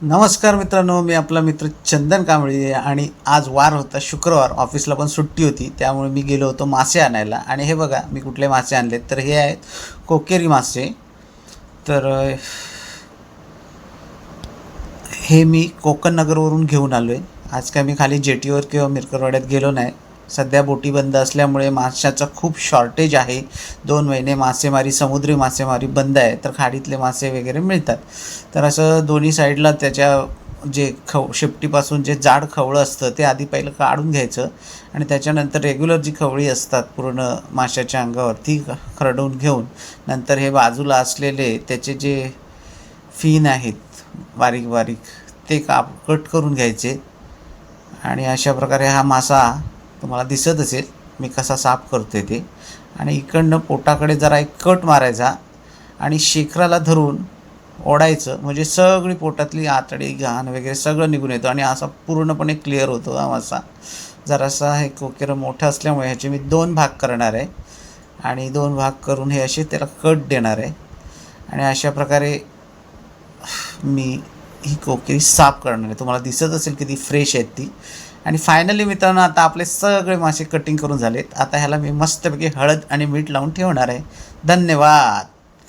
नमस्कार मित्रांनो, मी आपला मित्र चंदन कांबळे आणि आज वार होता शुक्रवार, ऑफिसला पण सुट्टी होती, त्यामुळे मी गेलो होतो मासे आणायला. आणि हे बघा मी कुठले मासे आणलेत, तर हे आहेत कोकेरी मासे. तर हे मी कोकण नगरवरून घेऊन आलो आहे. आज काय मी खाली जेटीवर किंवा मिरकरवाड्यात गेलो नाही. सध्या बोटी बंद असल्यामुळे माशाचं खूप शॉर्टेज आहे. 2 महिने मासेमारी, समुद्री मासेमारी बंद आहे, तर खाडीतले मासे वगैरे मिळतात. तर असं दोन्ही साईडला त्याच्या जे शेपटीपासून जे जाड खवळं असतं ते आधी पहिलं काढून घ्यायचं आणि त्याच्यानंतर रेग्युलर जी खवळी असतात पूर्ण माशाच्या अंगावर ती खरडून घेऊन नंतर हे बाजूला असलेले त्याचे जे फिन आहेत बारीक बारीक ते कट करून घ्यायचे. आणि अशा प्रकारे हा मासा तुम्हाला दिसत असेल मी कसा साफ करतो आहे ते. आणि इकडनं पोटाकडे जरा एक कट मारायचा आणि शेखराला धरून ओढायचं, म्हणजे सगळी पोटातली आतडी घाण वगैरे सगळं निघून येतं आणि असा पूर्णपणे क्लिअर होतो हा मासा. जरासा हे कोकेरं मोठं असल्यामुळे ह्याचे मी 2 भाग करणार आहे आणि 2 भाग करून हे असे त्याला कट देणार आहे. आणि अशा प्रकारे मी ही कोकेरी साफ करणार आहे. तुम्हाला दिसत असेल किती फ्रेश आहेत ती. आणि फायनली मित्रांनो, आता आपले सगळे मासे कटिंग करून झालेत. आता ह्याला मी मस्तपैकी हळद आणि मीठ लावून ठेवणार आहे. धन्यवाद.